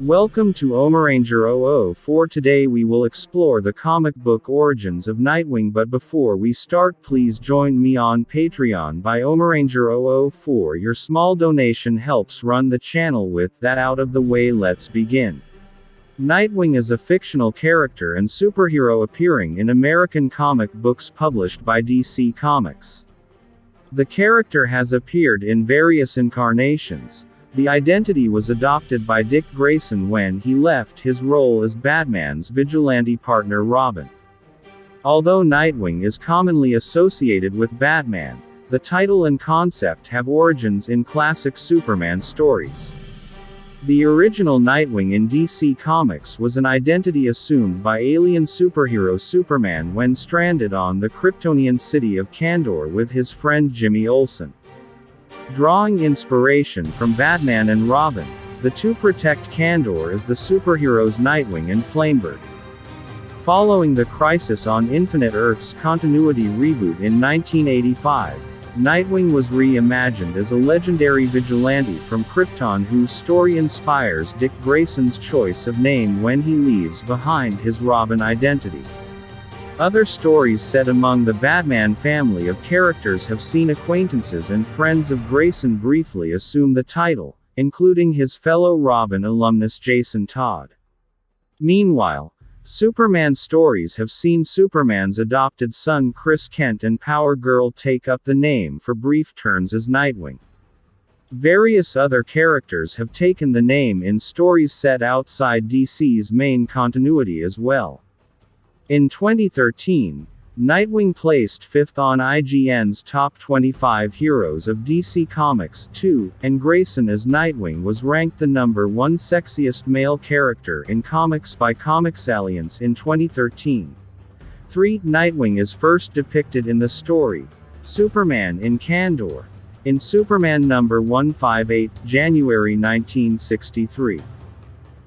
Welcome to OMeranger00. Today we will explore the comic book origins of Nightwing, but before we start, please join me on Patreon by OMeranger00. Your small donation helps run the channel. With that out of the way, let's begin. Nightwing is a fictional character and superhero appearing in American comic books published by DC Comics. The character has appeared in various incarnations. The identity was adopted by Dick Grayson when he left his role as Batman's vigilante partner Robin. Although Nightwing is commonly associated with Batman, the title and concept have origins in classic Superman stories. The original Nightwing in DC Comics was an identity assumed by alien superhero Superman when stranded on the Kryptonian city of Kandor with his friend Jimmy Olsen. Drawing inspiration from Batman and Robin, the two protect Kandor as the superheroes Nightwing and Flamebird. Following the Crisis on Infinite Earths continuity reboot in 1985, Nightwing was reimagined as a legendary vigilante from Krypton whose story inspires Dick Grayson's choice of name when he leaves behind his Robin identity. Other stories set among the Batman family of characters have seen acquaintances and friends of Grayson briefly assume the title, including his fellow Robin alumnus Jason Todd. Meanwhile, Superman stories have seen Superman's adopted son Chris Kent and Power Girl take up the name for brief turns as Nightwing. Various other characters have taken the name in stories set outside DC's main continuity as well. In 2013, Nightwing placed 5th on IGN's Top 25 Heroes of DC Comics 2, and Grayson as Nightwing was ranked the #1 sexiest male character in comics by Comics Alliance in 2013. 3. Nightwing is first depicted in the story, Superman in Kandor, in Superman number 158, January 1963.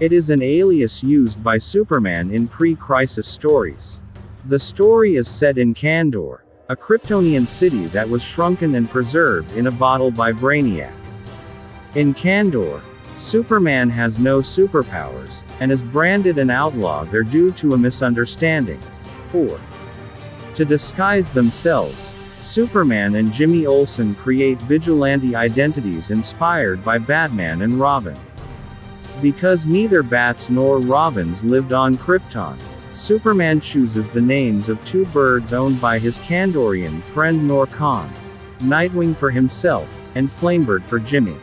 It is an alias used by Superman in pre-Crisis stories. The story is set in Kandor, a Kryptonian city that was shrunken and preserved in a bottle by Brainiac. In Kandor, Superman has no superpowers, and is branded an outlaw there due to a misunderstanding. 4. To disguise themselves, Superman and Jimmy Olsen create vigilante identities inspired by Batman and Robin. Because neither Bats nor Robins lived on Krypton, Superman chooses the names of two birds owned by his Kandorian friend Nor Khan, Nightwing for himself, and Flamebird for Jimmy.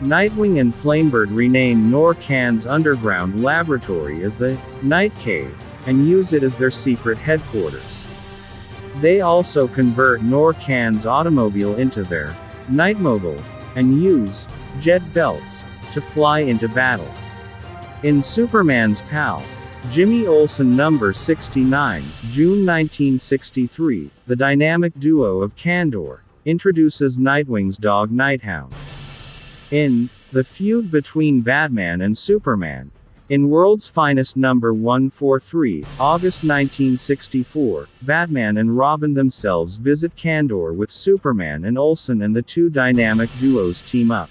Nightwing and Flamebird rename Nor Khan's underground laboratory as the Night Cave, and use it as their secret headquarters. They also convert Nor Khan's automobile into their Nightmobile, and use jet belts to fly into battle. In Superman's pal, Jimmy Olsen number 69, June 1963, the dynamic duo of Kandor introduces Nightwing's dog Nighthound. In The Feud Between Batman and Superman, in World's Finest number 143, August 1964, Batman and Robin themselves visit Kandor with Superman and Olsen, and the two dynamic duos team up.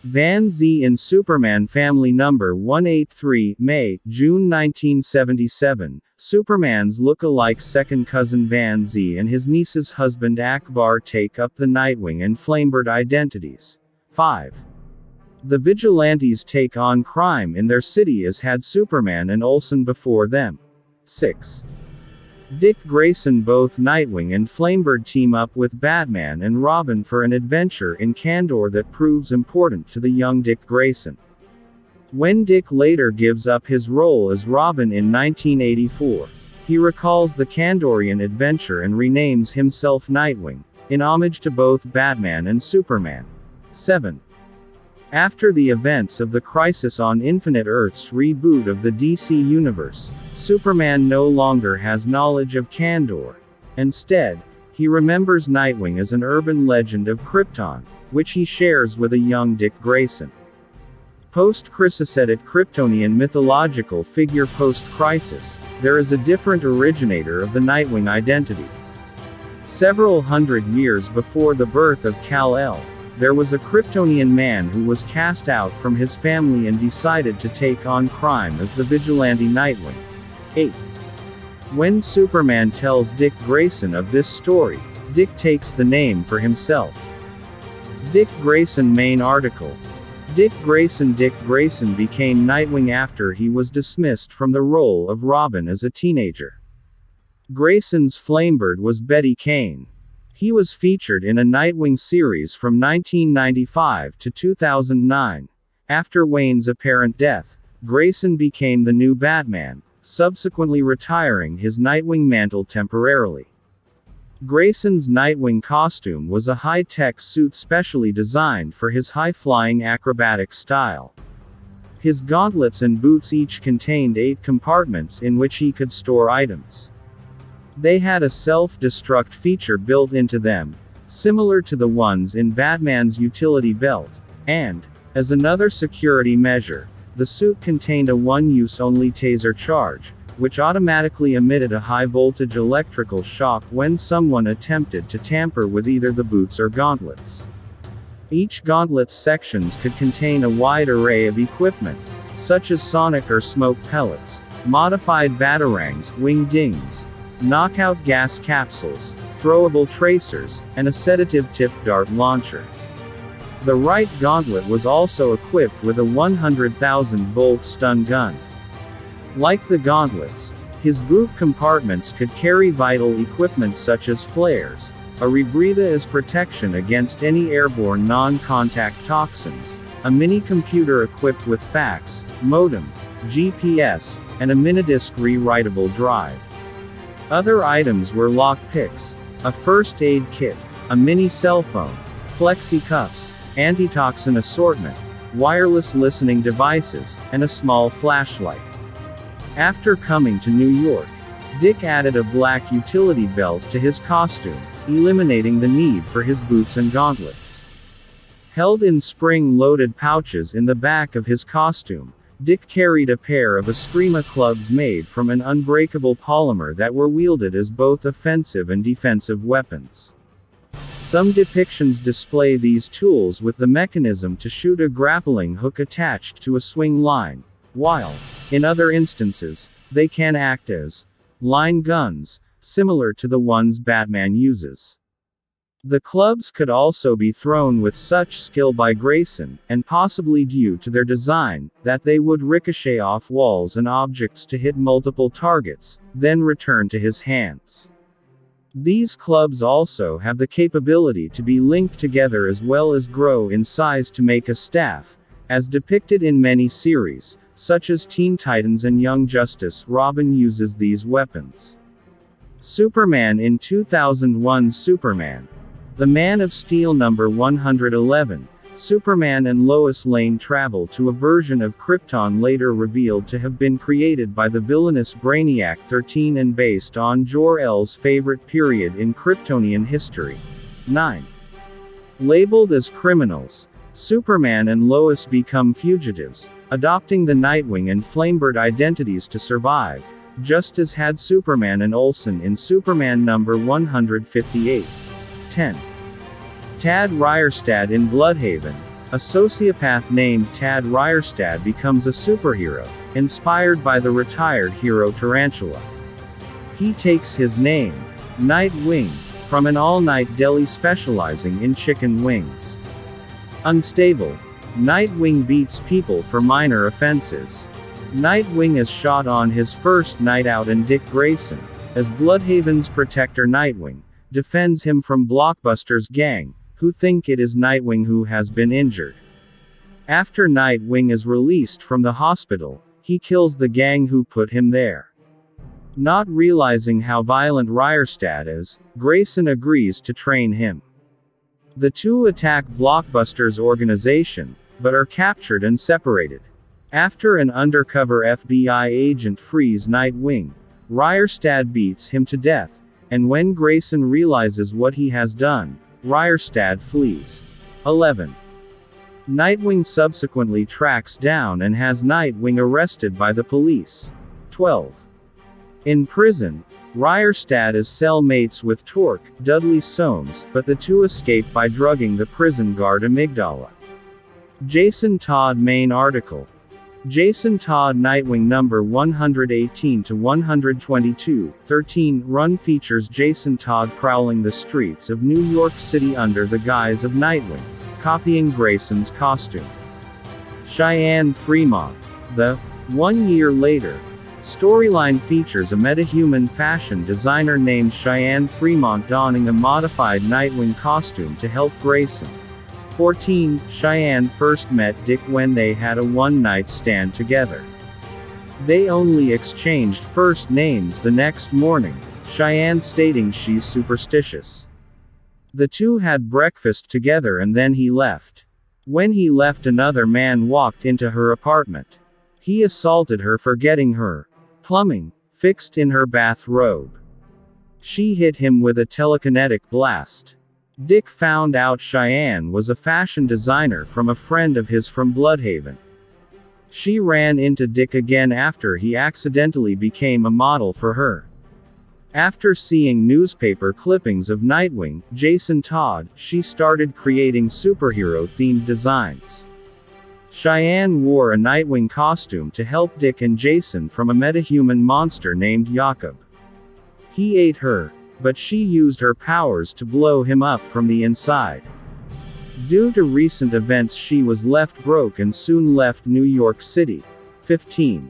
Van Z in Superman Family number 183, May, June 1977, Superman's look-alike second cousin Van Z and his niece's husband Akbar take up the Nightwing and Flamebird identities. 5. The Vigilantes take on crime in their city as had Superman and Olsen before them. 6. Dick Grayson, both Nightwing and Flamebird team up with Batman and Robin for an adventure in Kandor that proves important to the young Dick Grayson. When Dick later gives up his role as Robin in 1984, he recalls the Kandorian adventure and renames himself Nightwing, in homage to both Batman and Superman. 7. After the events of the Crisis on Infinite Earths reboot of the DC Universe, Superman no longer has knowledge of Kandor. Instead, he remembers Nightwing as an urban legend of Krypton, which he shares with a young Dick Grayson. Post-Crisis at Kryptonian mythological figure post-Crisis, there is a different originator of the Nightwing identity. Several hundred years before the birth of Kal-El, there was a Kryptonian man who was cast out from his family and decided to take on crime as the vigilante Nightwing. 8. When Superman tells Dick Grayson of this story, Dick takes the name for himself. Dick Grayson main article. Dick Grayson became Nightwing after he was dismissed from the role of Robin as a teenager. Grayson's Flamebird was Betty Kane. He was featured in a Nightwing series from 1995 to 2009. After Wayne's apparent death, Grayson became the new Batman, subsequently retiring his Nightwing mantle temporarily. Grayson's Nightwing costume was a high-tech suit specially designed for his high-flying acrobatic style. His gauntlets and boots each contained 8 compartments in which he could store items. They had a self-destruct feature built into them, similar to the ones in Batman's utility belt, and, as another security measure, the suit contained a one-use-only taser charge, which automatically emitted a high-voltage electrical shock when someone attempted to tamper with either the boots or gauntlets. Each gauntlet's sections could contain a wide array of equipment, such as sonic or smoke pellets, modified batarangs, wing-dings, knockout gas capsules, throwable tracers, and a sedative-tipped dart launcher. The right gauntlet was also equipped with a 100,000-volt stun gun. Like the gauntlets, his boot compartments could carry vital equipment such as flares, a rebreather as protection against any airborne non-contact toxins, a mini-computer equipped with fax, modem, GPS, and a minidisc rewritable drive. Other items were lockpicks, a first aid kit, a mini cell phone, flexi cuffs, antitoxin assortment, wireless listening devices, and a small flashlight. After coming to New York, Dick added a black utility belt to his costume, eliminating the need for his boots and gauntlets. Held in spring-loaded pouches in the back of his costume, Dick carried a pair of Eskrima clubs made from an unbreakable polymer that were wielded as both offensive and defensive weapons. Some depictions display these tools with the mechanism to shoot a grappling hook attached to a swing line, while, in other instances, they can act as line guns, similar to the ones Batman uses. The clubs could also be thrown with such skill by Grayson, and possibly due to their design, that they would ricochet off walls and objects to hit multiple targets, then return to his hands. These clubs also have the capability to be linked together as well as grow in size to make a staff, as depicted in many series, such as Teen Titans and Young Justice. Robin uses these weapons. Superman in 2001 Superman. The Man of Steel number 111, Superman and Lois Lane travel to a version of Krypton later revealed to have been created by the villainous Brainiac 13 and based on Jor-El's favorite period in Kryptonian history. 9. Labeled as criminals, Superman and Lois become fugitives, adopting the Nightwing and Flamebird identities to survive, just as had Superman and Olsen in Superman number 158. 10. Tad Ryerstad in Bloodhaven. A sociopath named Tad Ryerstad becomes a superhero, inspired by the retired hero Tarantula. He takes his name, Nightwing, from an all-night deli specializing in chicken wings. Unstable. Nightwing beats people for minor offenses. Nightwing is shot on his first night out and Dick Grayson, as Bloodhaven's protector Nightwing, defends him from Blockbuster's gang, who think it is Nightwing who has been injured. After Nightwing is released from the hospital, he kills the gang who put him there. Not realizing how violent Ryerstad is, Grayson agrees to train him. The two attack Blockbuster's organization, but are captured and separated. After an undercover FBI agent frees Nightwing, Ryerstad beats him to death, and when Grayson realizes what he has done, Ryerstad flees. 11. Nightwing subsequently tracks down and has Nightwing arrested by the police. 12. In prison, Ryerstad is cellmates with Torque, Dudley Soames, but the two escape by drugging the prison guard Amygdala. Jason Todd main article. Jason Todd Nightwing number 118 to 122, 13 run features Jason Todd prowling the streets of New York City under the guise of Nightwing, copying Grayson's costume. Cheyenne Fremont. The 1 year later storyline features a metahuman fashion designer named Cheyenne Fremont donning a modified Nightwing costume to help Grayson. 14. Cheyenne first met Dick when they had a one-night stand together. They only exchanged first names the next morning, Cheyenne stating she's superstitious. The two had breakfast together and then he left. When he left, another man walked into her apartment. He assaulted her for getting her plumbing fixed in her bathrobe. She hit him with a telekinetic blast. Dick found out Cheyenne was a fashion designer from a friend of his from Bloodhaven. She ran into Dick again after he accidentally became a model for her. After seeing newspaper clippings of Nightwing, Jason Todd, she started creating superhero-themed designs. Cheyenne wore a Nightwing costume to help Dick and Jason from a metahuman monster named Jakob. He ate her, but she used her powers to blow him up from the inside. Due to recent events, she was left broke and soon left New York City. 15.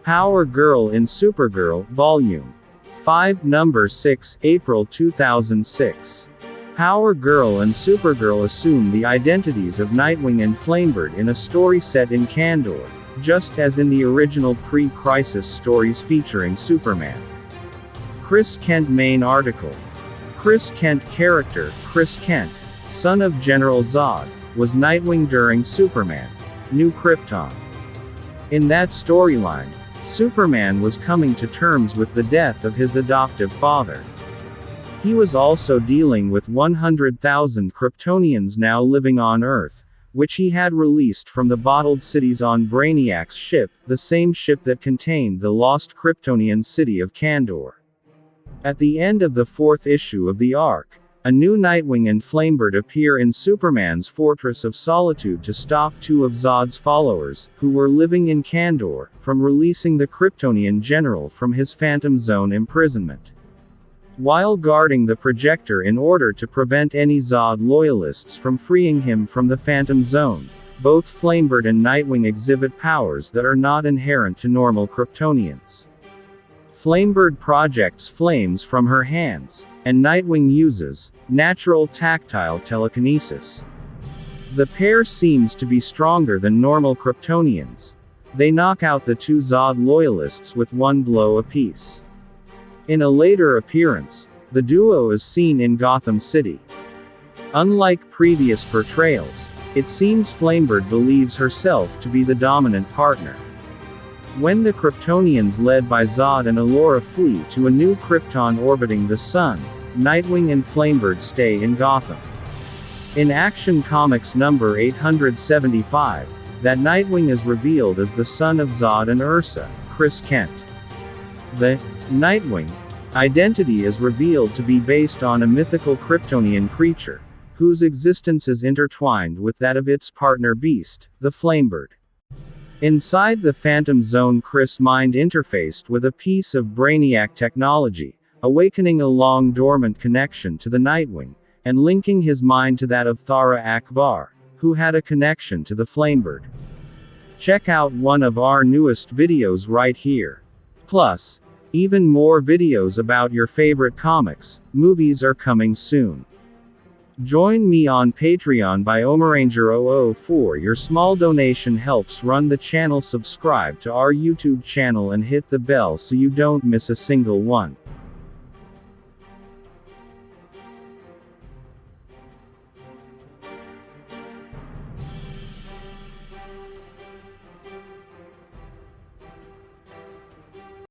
Power Girl in Supergirl, Volume 5, Number 6, April 2006. Power Girl and Supergirl assume the identities of Nightwing and Flamebird in a story set in Kandor, just as in the original pre-Crisis stories featuring Superman. Chris Kent main article. Chris Kent character, Chris Kent, son of General Zod, was Nightwing during Superman, New Krypton. In that storyline, Superman was coming to terms with the death of his adoptive father. He was also dealing with 100,000 Kryptonians now living on Earth, which he had released from the bottled cities on Brainiac's ship, the same ship that contained the lost Kryptonian city of Kandor. At the end of the 4th issue of the arc, a new Nightwing and Flamebird appear in Superman's Fortress of Solitude to stop two of Zod's followers, who were living in Kandor, from releasing the Kryptonian general from his Phantom Zone imprisonment. While guarding the projector in order to prevent any Zod loyalists from freeing him from the Phantom Zone, both Flamebird and Nightwing exhibit powers that are not inherent to normal Kryptonians. Flamebird projects flames from her hands, and Nightwing uses natural tactile telekinesis. The pair seems to be stronger than normal Kryptonians. They knock out the two Zod loyalists with one blow apiece. In a later appearance, the duo is seen in Gotham City. Unlike previous portrayals, it seems Flamebird believes herself to be the dominant partner. When the Kryptonians led by Zod and Alora flee to a new Krypton orbiting the Sun, Nightwing and Flamebird stay in Gotham. In Action Comics number 875, that Nightwing is revealed as the son of Zod and Ursa, Chris Kent. The Nightwing identity is revealed to be based on a mythical Kryptonian creature, whose existence is intertwined with that of its partner beast, the Flamebird. Inside the Phantom Zone, Chris mind interfaced with a piece of Brainiac technology, awakening a long-dormant connection to the Nightwing, and linking his mind to that of Thara Akbar, who had a connection to the Flamebird. Check out one of our newest videos right here. Plus, even more videos about your favorite comics, movies are coming soon. Join me on Patreon by Omaranger004. Your small donation helps run the channel. Subscribe to our YouTube channel and hit the bell so you don't miss a single one.